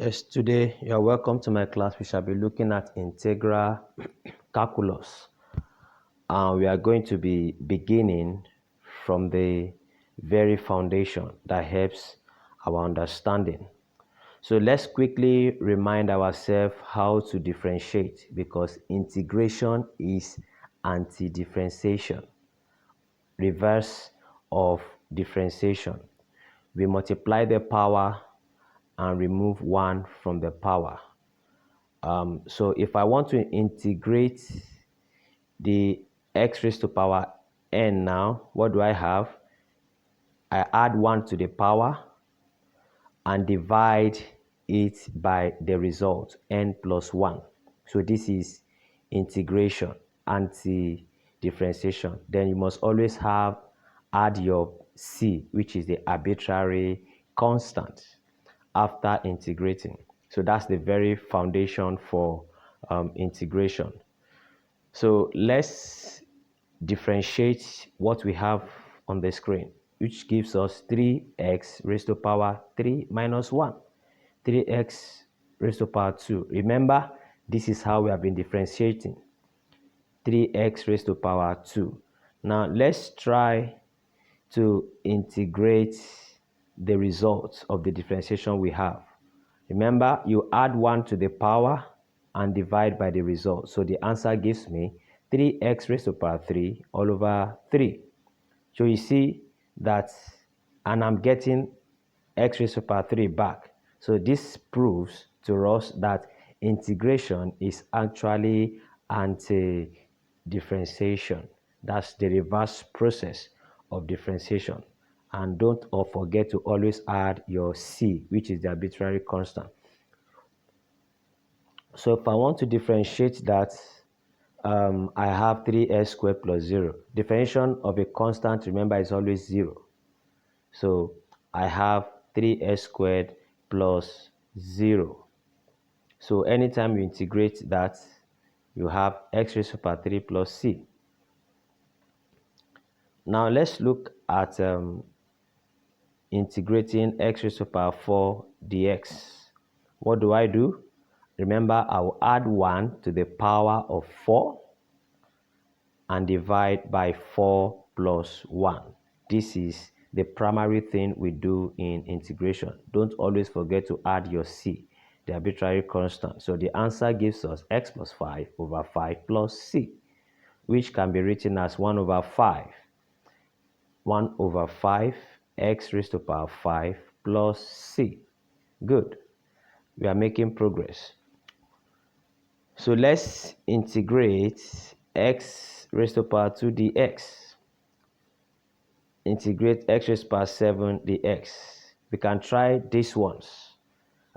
Yes, today you are welcome to my class. We shall be looking at integral calculus, and we are going to be beginning from the very foundation that helps our understanding. So let's quickly remind ourselves how to differentiate, because integration is anti-differentiation, reverse of differentiation. We multiply the power and remove 1 from the power. So if I want to integrate the x raised to power n now, what do I have? I add 1 to the power and divide it by the result, n plus 1. So this is integration, anti-differentiation. Then you must always add your c, which is the arbitrary constant, after integrating. So that's the very foundation for integration. So let's differentiate what we have on the screen, which gives us 3x raised to power 3 minus 1. 3x raised to power 2. Remember, this is how we have been differentiating. 3x raised to power 2. Now let's try to integrate the results of the differentiation we have. Remember, you add 1 to the power and divide by the result. So the answer gives me 3x raised to power 3 all over 3. So you see that, and I'm getting x raised to power 3 back. So this proves to us that integration is actually anti-differentiation. That's the reverse process of differentiation. And don't forget to always add your c, which is the arbitrary constant. So if I want to differentiate that, I have 3s squared plus 0. Differentiation of a constant, remember, is always 0. So I have 3s squared plus 0. So anytime you integrate that, you have x raised to the power 3 plus c. Now let's look at integrating x raised to the power 4 dx. What do? Remember, I will add 1 to the power of 4 and divide by 4 plus 1. This is the primary thing we do in integration. Don't always forget to add your c, the arbitrary constant. So the answer gives us x plus 5 over 5 plus c, which can be written as 1 over 5. 1 over 5 x raised to the power 5 plus c. Good. We are making progress. So let's integrate x raised to the power 2 dx. Integrate x raised to the power 7 dx. We can try these ones.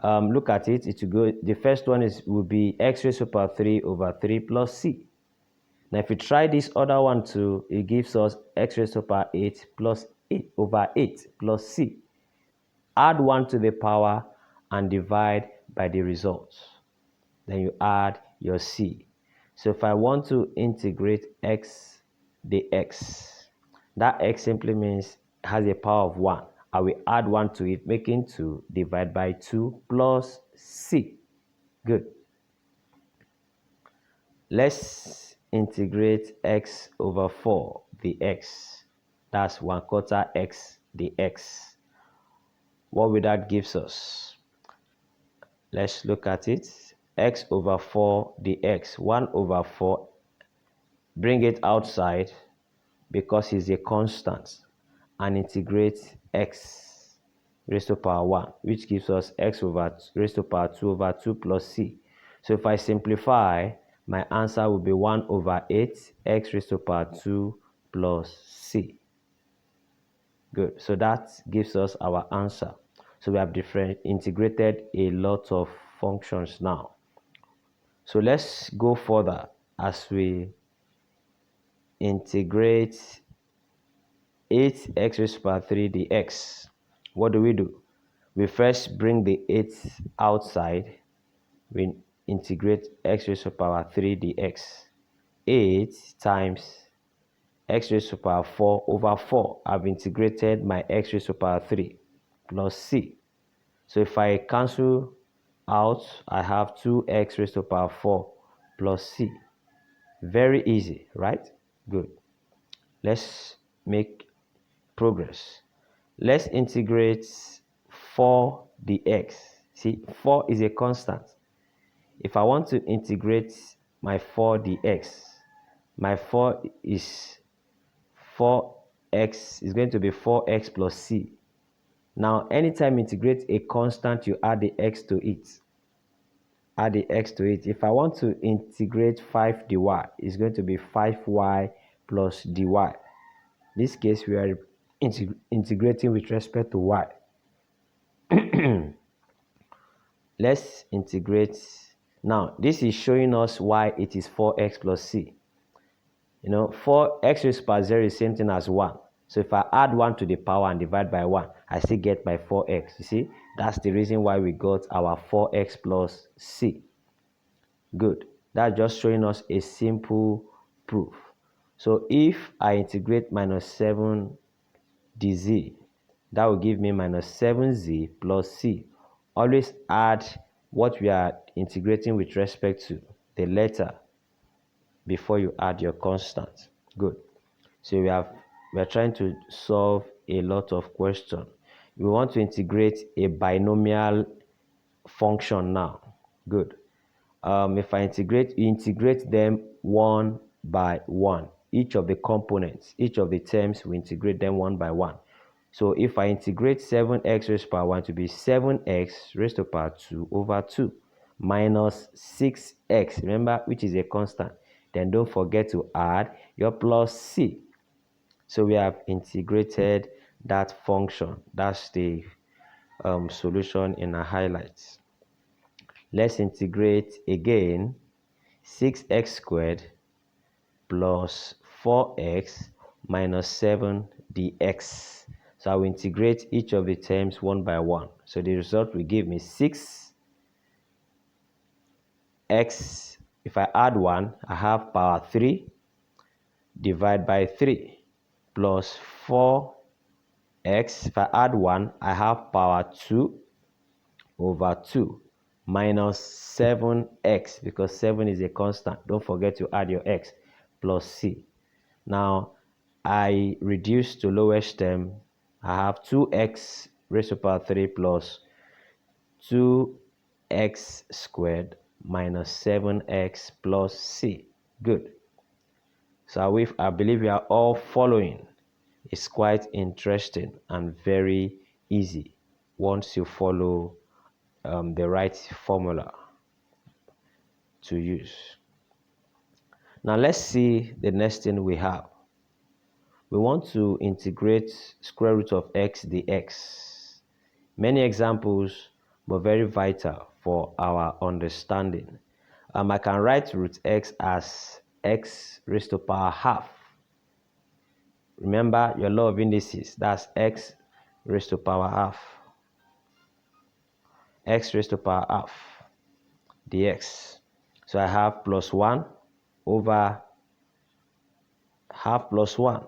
Look at it. It will go. The first one will be x raised to the power 3 over 3 plus c. Now if we try this other one too, it gives us x raised to the power 8 plus 8 over 8 plus c. Add 1 to the power and divide by the results. Then you add your c. So if I want to integrate x dx, that x simply means has a power of 1. I will add 1 to it, making 2, divide by 2 plus c. Good. Let's integrate x over 4 dx. That's 1/4 x dx. What will that gives us? Let's look at it. X over 4 dx. 1 over 4. Bring it outside because it's a constant, and integrate x raised to the power 1, which gives us x over raised to the power 2 over 2 plus c. So if I simplify, my answer will be 1 over 8 x raised to the power 2 plus c. Good. So that gives us our answer. So we have integrated a lot of functions now. So let's go further as we integrate 8x raised to the power 3 dx. What do? We first bring the 8 outside. We integrate x raised to the power 3 dx. 8 times x raised to the power 4 over 4. I've integrated my x raised to the power 3 plus c. So if I cancel out, I have 2x raised to power 4 plus c. Very easy, right? Good. Let's make progress. Let's integrate 4 dx. See, 4 is a constant. If I want to integrate my 4 dx, my 4 is 4x is going to be 4x plus c. Now, anytime you integrate a constant, you add the x to it. Add the x to it. If I want to integrate 5 dy, it's going to be 5y plus dy. In this case, we are integrating with respect to y. Let's integrate. Now, this is showing us why it is 4x plus c. 4x raised to power 0 is the same thing as 1. So if I add 1 to the power and divide by 1, I still get my 4x. You see, that's the reason why we got our 4x plus c. Good. That's just showing us a simple proof. So if I integrate minus 7 dz, that will give me minus 7z plus c. Always add what we are integrating with respect to, the letter, before you add your constant. Good. So we are trying to solve a lot of questions. We want to integrate a binomial function now. Good. If I integrate them one by one. Each of the components, each of the terms, we integrate them one by one. So if I integrate 7x raised to power 1 to be 7x raised to power 2 over 2 minus 6x, remember, which is a constant. Then don't forget to add your plus c. So we have integrated that function. That's the solution in our highlights. Let's integrate again 6x squared plus 4x minus 7 dx. So I will integrate each of the terms one by one. So the result will give me 6x. If I add 1, I have power 3 divided by 3 plus 4x. If I add 1, I have power 2 over 2 minus 7x, because 7 is a constant. Don't forget to add your x, plus c. Now, I reduce to lowest term. I have 2x raised to power 3 plus 2x squared minus 7x plus c. Good. So I believe we are all following. It's quite interesting and very easy once you follow the right formula to use. Now let's see the next thing we have. We want to integrate square root of x dx. Many examples, but very vital for our understanding. I can write root x as x raised to power half. Remember your law of indices, that's x raised to power half. X raised to power half dx. So I have plus 1 over half plus 1.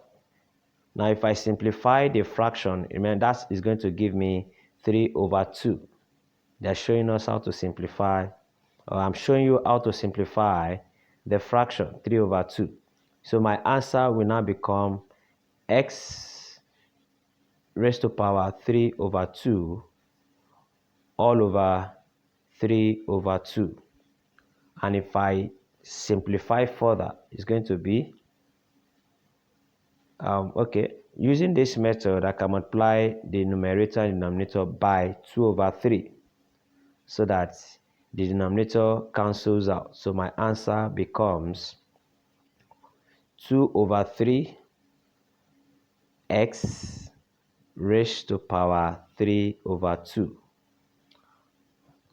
Now if I simplify the fraction, remember that is going to give me 3 over 2. They're showing us how to simplify, or I'm showing you how to simplify the fraction 3 over 2. So my answer will now become x raised to power 3 over 2 all over 3 over 2. And if I simplify further, it's going to be, using this method, I can multiply the numerator and denominator by 2 over 3 so that the denominator cancels out. So my answer becomes 2 over 3 x raised to power 3 over 2.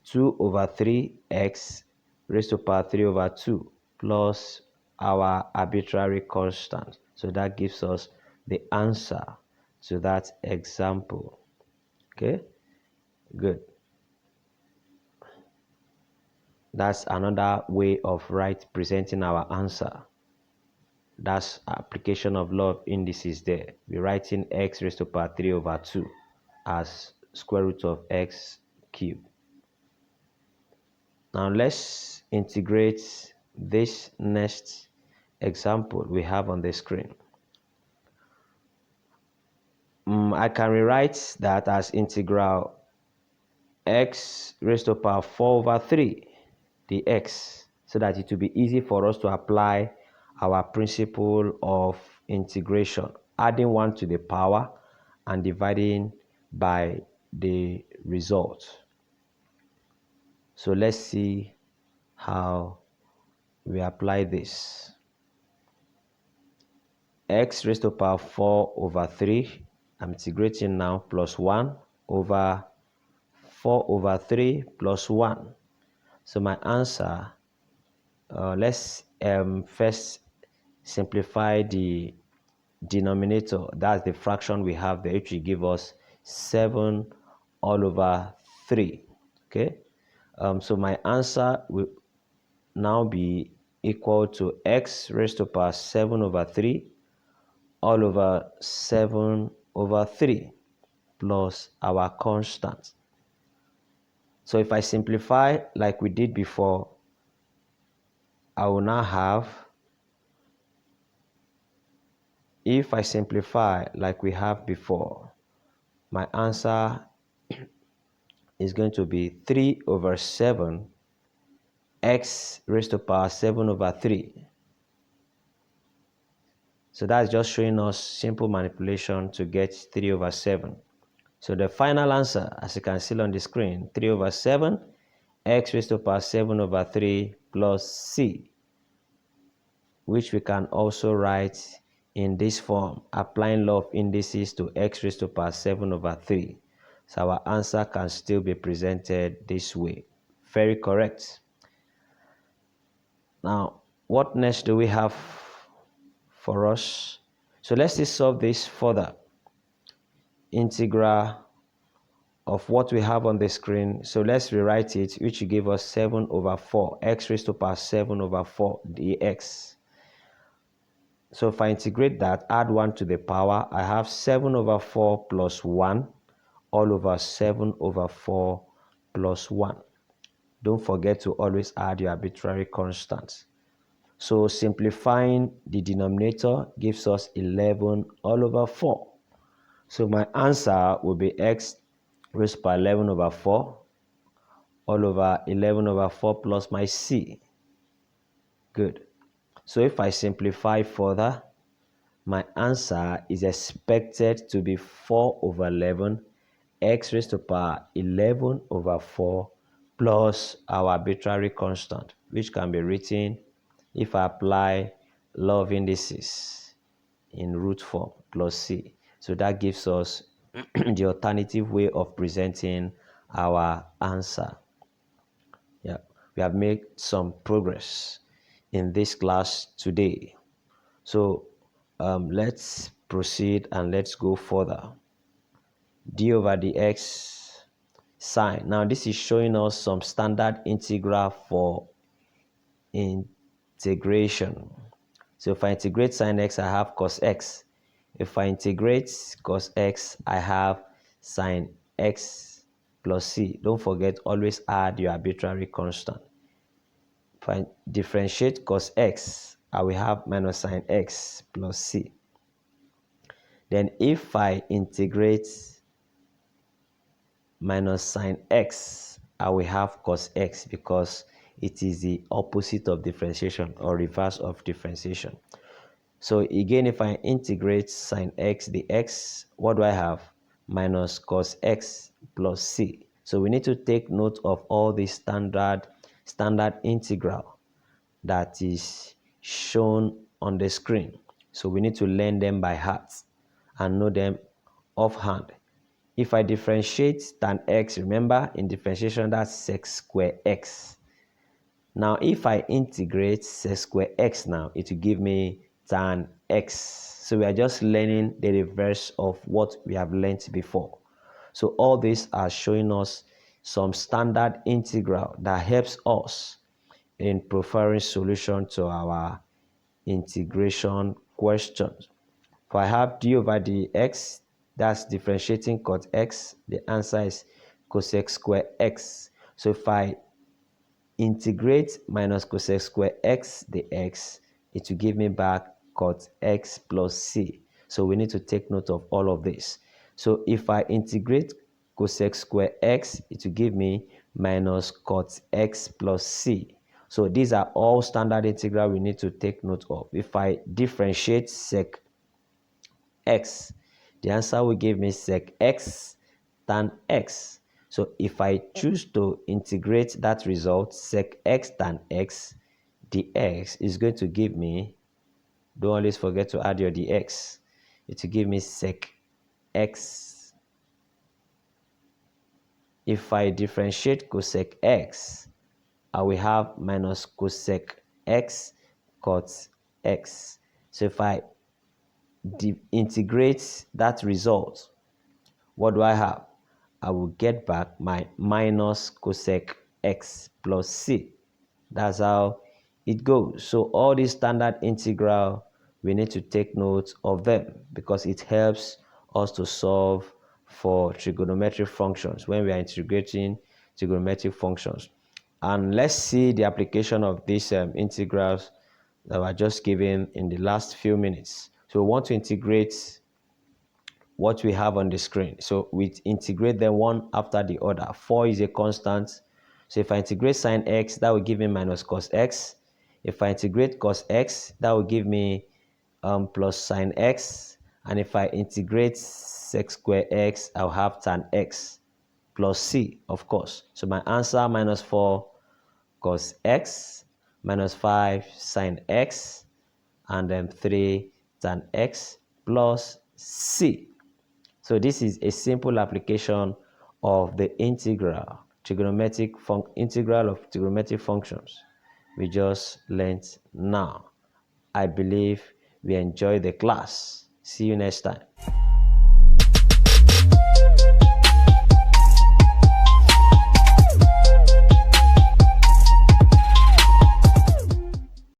2 over 3 x raised to power 3 over 2 plus our arbitrary constant. So that gives us the answer to that example. Okay, good. That's another way of presenting our answer. That's application of law of indices there. We're writing x raised to power 3 over 2 as square root of x cubed. Now let's integrate this next example we have on the screen. I can rewrite that as integral x raised to the power 4 over 3 dx, so that it will be easy for us to apply our principle of integration, adding 1 to the power and dividing by the result. So let's see how we apply this. X raised to the power 4 over 3, I'm integrating now, plus 1 over 4 over 3 plus 1. So my answer, let's first simplify the denominator. That's the fraction we have there, which will give us 7 all over 3. Okay, so my answer will now be equal to x raised to the power 7 over 3 all over 7 over 3 plus our constant. So if I simplify like we did before, I will now have, if I simplify like we have before, my answer is going to be 3 over 7 x raised to the power 7 over 3. So that's just showing us simple manipulation to get 3 over 7. So the final answer, as you can see on the screen, 3 over 7 x raised to the power 7 over 3 plus c, which we can also write in this form, applying law of indices to x raised to the power 7 over 3. So our answer can still be presented this way. Very correct. Now, what next do we have for us? So let's just solve this further. Integral of what we have on the screen. So let's rewrite it, which will give us 7 over 4, x raised to the power 7 over 4 dx. So if I integrate that, add 1 to the power, I have 7 over 4 plus 1 all over 7 over 4 plus 1. Don't forget to always add your arbitrary constants. So simplifying the denominator gives us 11 all over 4. So my answer will be x raised to the power 11 over 4 all over 11 over 4 plus my c. Good. So if I simplify further, my answer is expected to be 4 over 11 x raised to the power 11 over 4 plus our arbitrary constant, which can be written, if I apply law of indices, in root form, plus c. So that gives us the alternative way of presenting our answer. Yeah, we have made some progress in this class today. So let's proceed and let's go further. D over dx sine. Now this is showing us some standard integral for integration. So if I integrate sine x, I have cos x. If I integrate cos x, I have sine x plus c. Don't forget, always add your arbitrary constant. If I differentiate cos x, I will have minus sine x plus c. Then if I integrate minus sine x, I will have cos x, because it is the opposite of differentiation, or reverse of differentiation. So again, if I integrate sine x dx, what do I have? Minus cos x plus c. So we need to take note of all the standard integral that is shown on the screen. So we need to learn them by heart and know them offhand. If I differentiate tan x, remember in differentiation that's sec square x. Now if I integrate sec square x, now it will give me tan x. So we are just learning the reverse of what we have learned before. So all these are showing us some standard integral that helps us in preferring solution to our integration questions. If I have d over dx, that's differentiating cos x, the answer is cosec square x. So if I integrate minus cosec square x dx, it will give me back cot x plus c. So we need to take note of all of this. So if I integrate cosec square x, it will give me minus cot x plus c. So these are all standard integral we need to take note of. If I differentiate sec x, the answer will give me sec x tan x. So if I choose to integrate that result, sec x tan x dx is going to give me, don't always forget to add your dx, it will give me sec x. If I differentiate cosec x, I will have minus cosec x cot x. So if I integrate that result, what do I have? I will get back my minus cosec x plus c. That's how it goes. So all these standard integral, we need to take note of them because it helps us to solve for trigonometric functions when we are integrating trigonometric functions. And let's see the application of these integrals that were just given in the last few minutes. So we want to integrate what we have on the screen. So we integrate them one after the other. 4 is a constant. So if I integrate sine x, that will give me minus cos x. If I integrate cos x, that will give me plus sine x. And if I integrate sec square x, I'll have tan x plus c, of course. So my answer, minus 4 cos x, minus 5 sine x, and then 3 tan x plus c. So this is a simple application of the integral of trigonometric functions we just learned now. I believe we enjoy the class. See you next time.